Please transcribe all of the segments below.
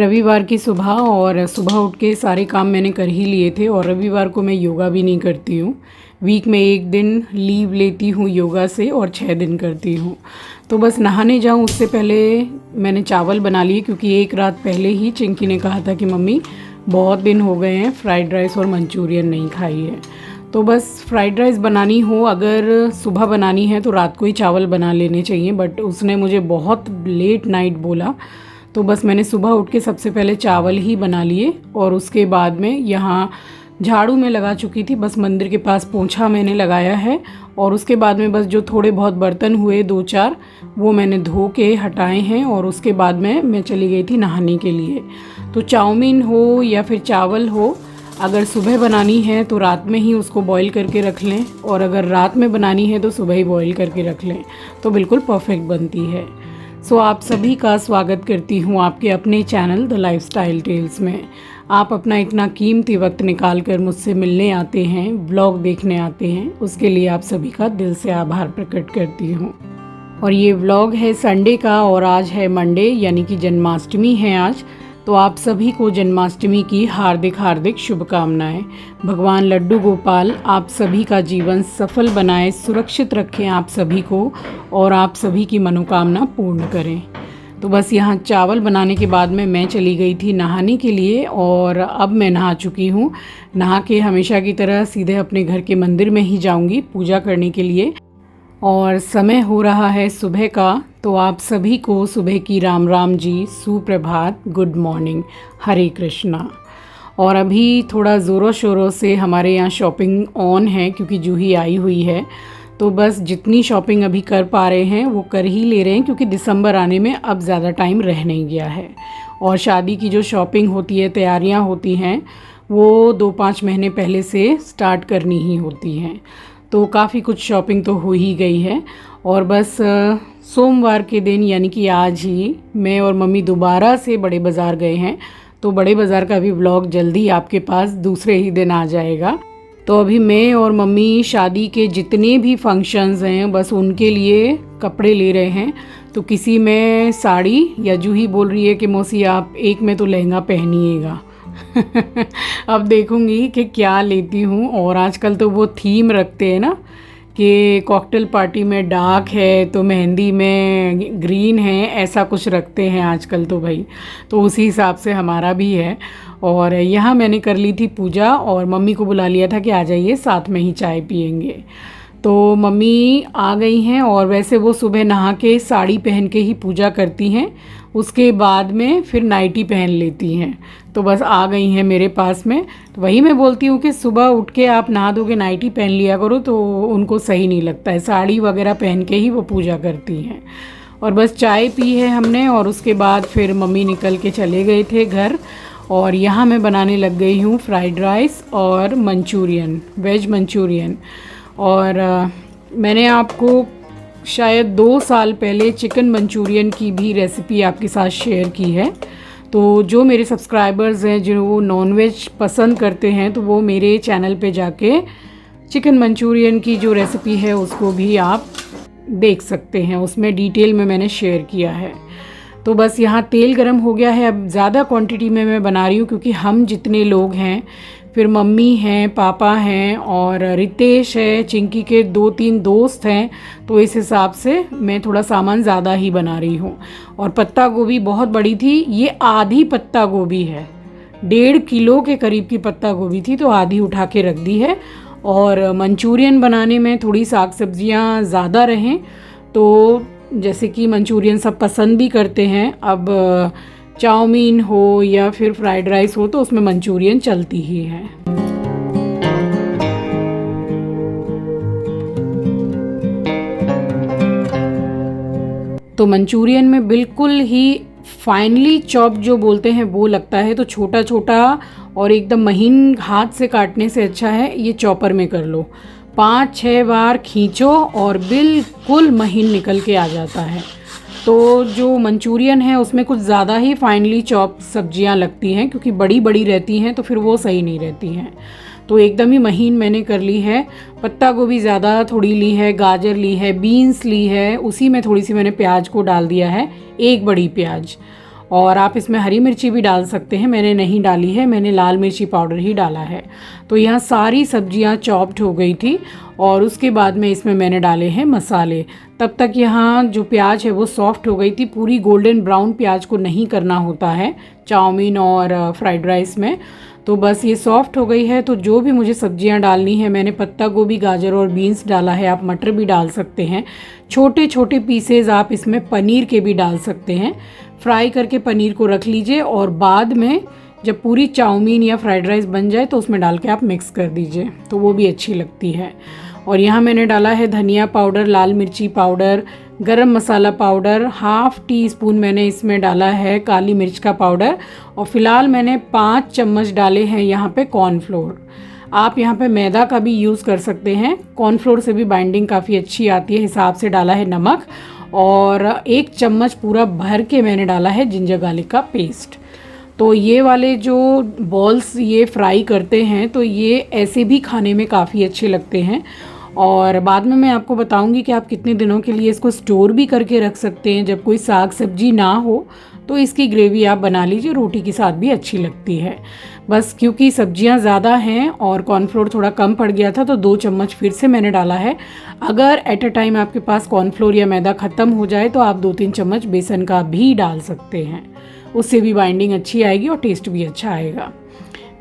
रविवार की सुबह और सुबह उठ के सारे काम मैंने कर ही लिए थे। और रविवार को मैं योगा भी नहीं करती हूँ। वीक में एक दिन लीव लेती हूँ योगा से और 6 दिन करती हूँ। तो बस नहाने जाऊँ उससे पहले मैंने चावल बना लिए, क्योंकि एक रात पहले ही चिंकी ने कहा था कि मम्मी बहुत दिन हो गए हैं फ्राइड राइस और मंचूरियन नहीं खाई है। तो बस फ्राइड राइस बनानी हो, अगर सुबह बनानी है तो रात को ही चावल बना लेने चाहिए, बट उसने मुझे बहुत लेट नाइट बोला। तो बस मैंने सुबह उठ के सबसे पहले चावल ही बना लिए और उसके बाद में यहाँ झाड़ू में लगा चुकी थी, बस मंदिर के पास पोंछा मैंने लगाया है। और उसके बाद में बस जो थोड़े बहुत बर्तन हुए 2-4 वो मैंने धो के हटाए हैं। और उसके बाद में मैं चली गई थी नहाने के लिए। तो चाउमीन हो या फिर चावल हो, अगर सुबह बनानी है तो रात में ही उसको बॉईल करके रख लें, और अगर रात में बनानी है तो सुबह ही बॉईल करके रख लें, तो बिल्कुल परफेक्ट बनती है। सो आप सभी का स्वागत करती हूँ आपके अपने चैनल द लाइफस्टाइल टेल्स में। आप अपना इतना कीमती वक्त निकाल कर मुझसे मिलने आते हैं, व्लॉग देखने आते हैं, उसके लिए आप सभी का दिल से आभार प्रकट करती हूँ। और ये व्लॉग है संडे का और आज है मंडे, यानी कि जन्माष्टमी है आज। तो आप सभी को जन्माष्टमी की हार्दिक हार्दिक शुभकामनाएं। भगवान लड्डू गोपाल आप सभी का जीवन सफल बनाए, सुरक्षित रखें आप सभी को और आप सभी की मनोकामना पूर्ण करें। तो बस यहाँ चावल बनाने के बाद में मैं चली गई थी नहाने के लिए और अब मैं नहा चुकी हूँ। नहा के हमेशा की तरह सीधे अपने घर के मंदिर में ही जाऊँगी पूजा करने के लिए। और समय हो रहा है सुबह का, तो आप सभी को सुबह की राम राम जी, सुप्रभात, गुड मॉर्निंग, हरे कृष्णा। और अभी थोड़ा ज़ोरों शोरों से हमारे यहाँ शॉपिंग ऑन है, क्योंकि जूही आई हुई है। तो बस जितनी शॉपिंग अभी कर पा रहे हैं वो कर ही ले रहे हैं, क्योंकि दिसंबर आने में अब ज़्यादा टाइम रह नहीं गया है। और शादी की जो शॉपिंग होती है, तैयारियाँ होती हैं, वो 2-5 महीने पहले से स्टार्ट करनी ही होती हैं। तो काफ़ी कुछ शॉपिंग तो हो ही गई है। और बस सोमवार के दिन यानी कि आज ही मैं और मम्मी दोबारा से बड़े बाज़ार गए हैं। तो बड़े बाज़ार का भी व्लॉग जल्दी आपके पास दूसरे ही दिन आ जाएगा। तो अभी मैं और मम्मी शादी के जितने भी फंक्शंस हैं बस उनके लिए कपड़े ले रहे हैं। तो किसी में साड़ी, या जूही बोल रही है कि मौसी आप एक में तो लहंगा पहनिएगा। अब देखूंगी कि क्या लेती हूँ। और आजकल तो वो थीम रखते हैं ना कि कॉकटेल पार्टी में डार्क है तो मेहंदी में ग्रीन है, ऐसा कुछ रखते हैं आजकल तो भाई। तो उसी हिसाब से हमारा भी है। और यहाँ मैंने कर ली थी पूजा और मम्मी को बुला लिया था कि आ जाइए साथ में ही चाय पियेंगे। तो मम्मी आ गई हैं और वैसे वो सुबह नहा के साड़ी पहन के ही पूजा करती हैं, उसके बाद में फिर नाइटी पहन लेती हैं। तो बस आ गई हैं मेरे पास में। तो वही मैं बोलती हूँ कि सुबह उठ के आप नहा धोके नाइटी पहन लिया करो, तो उनको सही नहीं लगता है, साड़ी वगैरह पहन के ही वो पूजा करती हैं। और बस चाय पी है हमने और उसके बाद फिर मम्मी निकल के चले गए थे घर। और यहाँ मैं बनाने लग गई हूँ फ्राइड राइस और मंचूरियन, वेज मंचूरियन। और मैंने आपको शायद 2 साल पहले चिकन मंचूरियन की भी रेसिपी आपके साथ शेयर की है। तो जो मेरे सब्सक्राइबर्स हैं जो नॉनवेज पसंद करते हैं, तो वो मेरे चैनल पे जाके चिकन मंचूरियन की जो रेसिपी है उसको भी आप देख सकते हैं, उसमें डिटेल में मैंने शेयर किया है। तो बस यहाँ तेल गरम हो गया है। अब ज़्यादा क्वांटिटी में मैं बना रही हूँ, क्योंकि हम जितने लोग हैं, फिर मम्मी हैं, पापा हैं और रितेश है, चिंकी के 2-3 दोस्त हैं, तो इस हिसाब से मैं थोड़ा सामान ज़्यादा ही बना रही हूँ। और पत्ता गोभी बहुत बड़ी थी, ये आधी पत्ता गोभी है, 1.5 किलो के करीब की पत्ता गोभी थी, तो आधी उठा के रख दी है। और मंचूरियन बनाने में थोड़ी साग सब्जियाँ ज़्यादा रहें, तो जैसे कि मंचूरियन सब पसंद भी करते हैं। अब चाउमीन हो या फिर फ्राइड राइस हो तो उसमें मंचूरियन चलती ही है। तो मंचूरियन में बिल्कुल ही फाइनली चॉप जो बोलते हैं वो लगता है, तो छोटा छोटा और एकदम महीन हाथ से काटने से अच्छा है ये चॉपर में कर लो। 5-6 बार खींचो और बिल्कुल महीन निकल के आ जाता है। तो जो मंचूरियन है उसमें कुछ ज़्यादा ही फाइनली चॉप सब्जियां लगती हैं, क्योंकि बड़ी बड़ी रहती हैं तो फिर वो सही नहीं रहती हैं। तो एकदम ही महीन मैंने कर ली है। पत्ता गोभी ज़्यादा थोड़ी ली है, गाजर ली है, बीन्स ली है, उसी में थोड़ी सी मैंने प्याज को डाल दिया है, 1 बड़ी प्याज। और आप इसमें हरी मिर्ची भी डाल सकते हैं, मैंने नहीं डाली है, मैंने लाल मिर्ची पाउडर ही डाला है। तो यहाँ सारी सब्जियाँ चॉप्ड हो गई थी और उसके बाद में इसमें मैंने डाले हैं मसाले। तब तक यहाँ जो प्याज है वो सॉफ्ट हो गई थी। पूरी गोल्डन ब्राउन प्याज को नहीं करना होता है चाउमीन और फ्राइड राइस में। तो बस ये सॉफ्ट हो गई है। तो जो भी मुझे सब्जियां डालनी है, मैंने पत्ता गोभी, गाजर और बीन्स डाला है, आप मटर भी डाल सकते हैं। छोटे छोटे पीसेज आप इसमें पनीर के भी डाल सकते हैं। फ्राई करके पनीर को रख लीजिए और बाद में जब पूरी चाउमीन या फ्राइड राइस बन जाए तो उसमें डाल के आप मिक्स कर दीजिए, तो वो भी अच्छी लगती है। और यहाँ मैंने डाला है धनिया पाउडर, लाल मिर्ची पाउडर, गरम मसाला पाउडर, ½ टी स्पून मैंने इसमें डाला है काली मिर्च का पाउडर, और फिलहाल मैंने 5 चम्मच डाले हैं यहाँ पे कॉर्नफ्लोर। आप यहाँ पे मैदा का भी यूज़ कर सकते हैं, कॉर्नफ्लोर से भी बाइंडिंग काफ़ी अच्छी आती है। हिसाब से डाला है नमक, और 1 चम्मच पूरा भर के मैंने डाला है जिंजर गार्लिक का पेस्ट। तो ये वाले जो बॉल्स ये फ्राई करते हैं तो ये ऐसे भी खाने में काफ़ी अच्छे लगते हैं। और बाद में मैं आपको बताऊंगी कि आप कितने दिनों के लिए इसको स्टोर भी करके रख सकते हैं। जब कोई साग सब्जी ना हो तो इसकी ग्रेवी आप बना लीजिए, रोटी के साथ भी अच्छी लगती है। बस क्योंकि सब्जियां ज़्यादा हैं और कॉर्नफ्लोर थोड़ा कम पड़ गया था तो 2 चम्मच फिर से मैंने डाला है। अगर एट अ टाइम आपके पास कॉर्नफ्लोर या मैदा ख़त्म हो जाए तो आप 2-3 चम्मच बेसन का भी डाल सकते हैं, उससे भी बाइंडिंग अच्छी आएगी और टेस्ट भी अच्छा आएगा।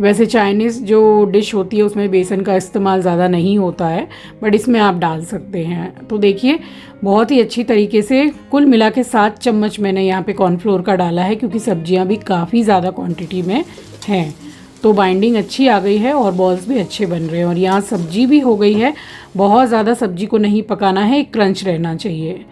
वैसे चाइनीज़ जो डिश होती है उसमें बेसन का इस्तेमाल ज़्यादा नहीं होता है, बट इसमें आप डाल सकते हैं। तो देखिए बहुत ही अच्छी तरीके से कुल मिला के 7 चम्मच मैंने यहाँ पे कॉर्नफ्लोर का डाला है, क्योंकि सब्जियाँ भी काफ़ी ज़्यादा क्वांटिटी में हैं। तो बाइंडिंग अच्छी आ गई है और बॉल्स भी अच्छे बन रहे हैं। और यहाँ सब्जी भी हो गई है, बहुत ज़्यादा सब्जी को नहीं पकाना है, एक क्रंच रहना चाहिए।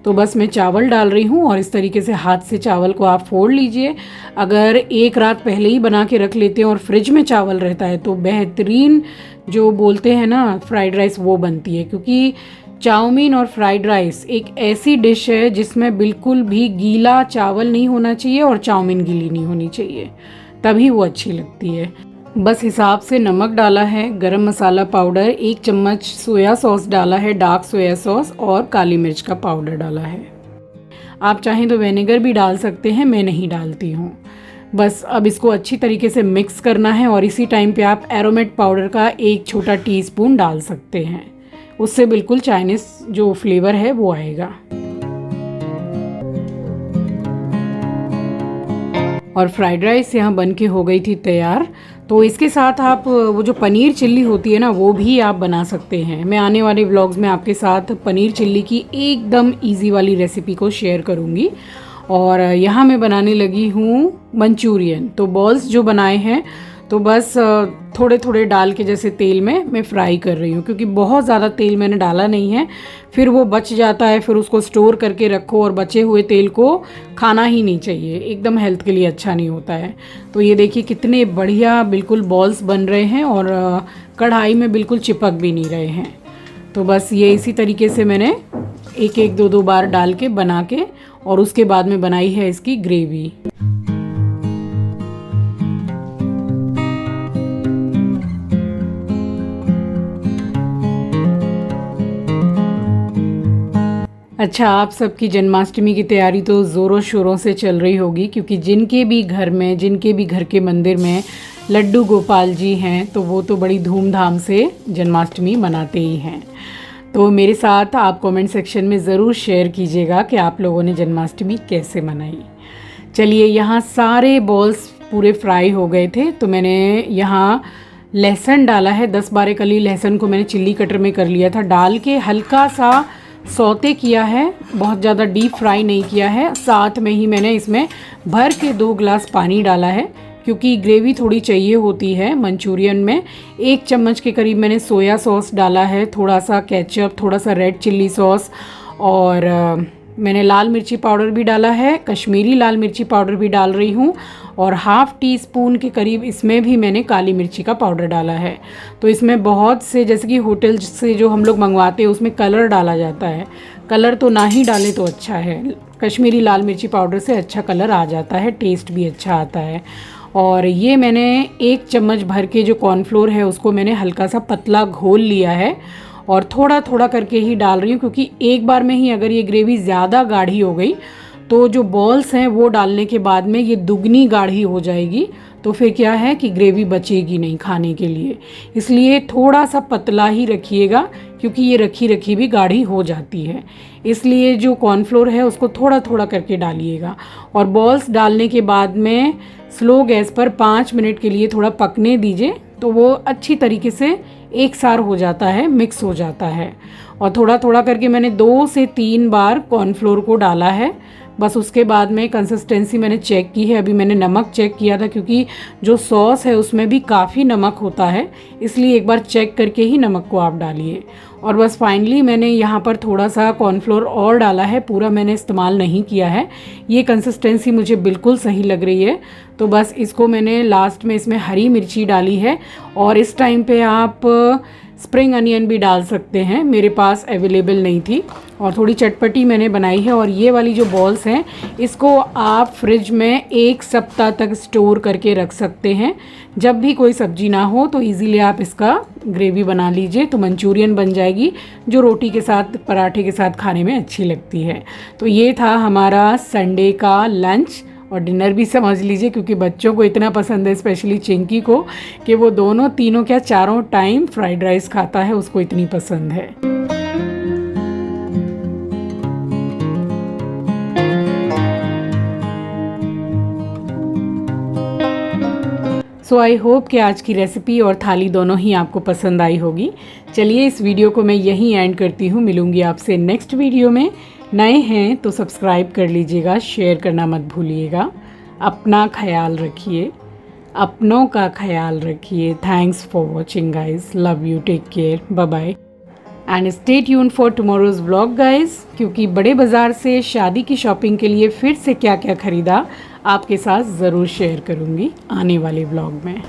तो बस मैं चावल डाल रही हूँ और इस तरीके से हाथ से चावल को आप फोड़ लीजिए। अगर एक रात पहले ही बना के रख लेते हैं और फ्रिज में चावल रहता है तो बेहतरीन जो बोलते हैं ना फ्राइड राइस वो बनती है। क्योंकि चाउमीन और फ्राइड राइस एक ऐसी डिश है जिसमें बिल्कुल भी गीला चावल नहीं होना चाहिए और चाउमीन गीली नहीं होनी चाहिए, तभी वो अच्छी लगती है। बस हिसाब से नमक डाला है, गरम मसाला पाउडर, 1 चम्मच सोया सॉस डाला है, डार्क सोया सॉस, और काली मिर्च का पाउडर डाला है। आप चाहें तो विनेगर भी डाल सकते हैं, मैं नहीं डालती हूँ। बस अब इसको अच्छी तरीके से मिक्स करना है और इसी टाइम पे आप एरोमेट पाउडर का 1 छोटा टीस्पून डाल सकते हैं, उससे बिल्कुल चाइनीज़ जो फ्लेवर है वो आएगा। और फ्राइड राइस यहाँ बन के हो गई थी तैयार। तो इसके साथ आप वो जो पनीर चिल्ली होती है ना वो भी आप बना सकते हैं। मैं आने वाले व्लॉग्स में आपके साथ पनीर चिल्ली की एकदम इजी वाली रेसिपी को शेयर करूँगी। और यहाँ मैं बनाने लगी हूँ मंचूरियन। तो बॉल्स जो बनाए हैं तो बस थोड़े थोड़े डाल के जैसे तेल में मैं फ्राई कर रही हूँ, क्योंकि बहुत ज़्यादा तेल मैंने डाला नहीं है, फिर वो बच जाता है, फिर उसको स्टोर करके रखो और बचे हुए तेल को खाना ही नहीं चाहिए, एकदम हेल्थ के लिए अच्छा नहीं होता है। तो ये देखिए कितने बढ़िया बिल्कुल बॉल्स बन रहे हैं और कढ़ाई में बिल्कुल चिपक भी नहीं रहे हैं। तो बस ये इसी तरीके से मैंने 1-1, 2-2 बार डाल के बना के और उसके बाद में बनाई है इसकी ग्रेवी। अच्छा, आप सबकी जन्माष्टमी की तैयारी तो ज़ोरों शोरों से चल रही होगी, क्योंकि जिनके भी घर के मंदिर में लड्डू गोपाल जी हैं तो वो तो बड़ी धूमधाम से जन्माष्टमी मनाते ही हैं। तो मेरे साथ आप कमेंट सेक्शन में ज़रूर शेयर कीजिएगा कि आप लोगों ने जन्माष्टमी कैसे मनाई। चलिए, यहाँ सारे बॉल्स पूरे फ्राई हो गए थे तो मैंने यहाँ लहसुन डाला है, 10-12 कली लहसुन को मैंने चिल्ली कटर में कर लिया था, डाल के हल्का सा सौते किया है, बहुत ज़्यादा डीप फ्राई नहीं किया है। साथ में ही मैंने इसमें भर के 2 गिलास पानी डाला है, क्योंकि ग्रेवी थोड़ी चाहिए होती है मंचूरियन में। 1 चम्मच के करीब मैंने सोया सॉस डाला है, थोड़ा सा केचप, थोड़ा सा रेड चिल्ली सॉस, और मैंने लाल मिर्ची पाउडर भी डाला है, कश्मीरी लाल मिर्ची पाउडर भी डाल रही हूँ, और ½ टीस्पून के करीब इसमें भी मैंने काली मिर्ची का पाउडर डाला है। तो इसमें बहुत से, जैसे कि होटल से जो हम लोग मंगवाते हैं उसमें कलर डाला जाता है, कलर तो ना ही डालें तो अच्छा है। कश्मीरी लाल मिर्ची पाउडर से अच्छा कलर आ जाता है, टेस्ट भी अच्छा आता है। और ये मैंने 1 चम्मच भर के जो कॉर्नफ्लोर है उसको मैंने हल्का सा पतला घोल लिया है और थोड़ा थोड़ा करके ही डाल रही हूँ, क्योंकि एक बार में ही अगर ये ग्रेवी ज़्यादा गाढ़ी हो गई तो जो बॉल्स हैं वो डालने के बाद में ये दुगनी गाढ़ी हो जाएगी, तो फिर क्या है कि ग्रेवी बचेगी नहीं खाने के लिए। इसलिए थोड़ा सा पतला ही रखिएगा, क्योंकि ये रखी रखी भी गाढ़ी हो जाती है। इसलिए जो कॉर्नफ्लोर है उसको थोड़ा थोड़ा करके डालिएगा। और बॉल्स डालने के बाद में स्लो गैस पर 5 मिनट के लिए थोड़ा पकने दीजिए, तो वो अच्छी तरीके से एक सार हो जाता है, मिक्स हो जाता है। और थोड़ा थोड़ा करके मैंने 2 से 3 बार कॉर्नफ्लोर को डाला है। बस उसके बाद में कंसिस्टेंसी मैंने चेक की है। अभी मैंने नमक चेक किया था, क्योंकि जो सॉस है उसमें भी काफ़ी नमक होता है, इसलिए एक बार चेक करके ही नमक को आप डालिए। और बस फाइनली मैंने यहाँ पर थोड़ा सा कॉर्नफ्लोर और डाला है, पूरा मैंने इस्तेमाल नहीं किया है। ये कंसिस्टेंसी मुझे बिल्कुल सही लग रही है। तो बस इसको मैंने लास्ट में इसमें हरी मिर्ची डाली है, और इस टाइम पे आप स्प्रिंग अनियन भी डाल सकते हैं, मेरे पास अवेलेबल नहीं थी। और थोड़ी चटपटी मैंने बनाई है। और ये वाली जो बॉल्स हैं इसको आप फ्रिज में 1 सप्ताह तक स्टोर करके रख सकते हैं। जब भी कोई सब्जी ना हो तो इजीली आप इसका ग्रेवी बना लीजिए, तो मंचूरियन बन जाएगी, जो रोटी के साथ, पराठे के साथ खाने में अच्छी लगती है। तो ये था हमारा संडे का लंच, और डिनर भी समझ लीजिए, क्योंकि बच्चों को इतना पसंद है, स्पेशली चिंकी को, कि वो दोनों तीनों क्या चारों टाइम फ्राइड राइस खाता है, उसको इतनी पसंद है। सो आई होप कि आज की रेसिपी और थाली दोनों ही आपको पसंद आई होगी। चलिए इस वीडियो को मैं यहीं एंड करती हूँ। मिलूँगी आपसे नेक्स्ट वीडियो में। नए हैं तो सब्सक्राइब कर लीजिएगा, शेयर करना मत भूलिएगा। अपना ख्याल रखिए, अपनों का ख्याल रखिए। Thanks for watching guys, love you, take care, bye bye and stay tune for tomorrow's vlog guys, क्योंकि बड़े बाज़ार से शादी की शॉपिंग के लिए फिर से क्या क्या ख़रीदा आपके साथ ज़रूर शेयर करूँगी आने वाले व्लॉग में।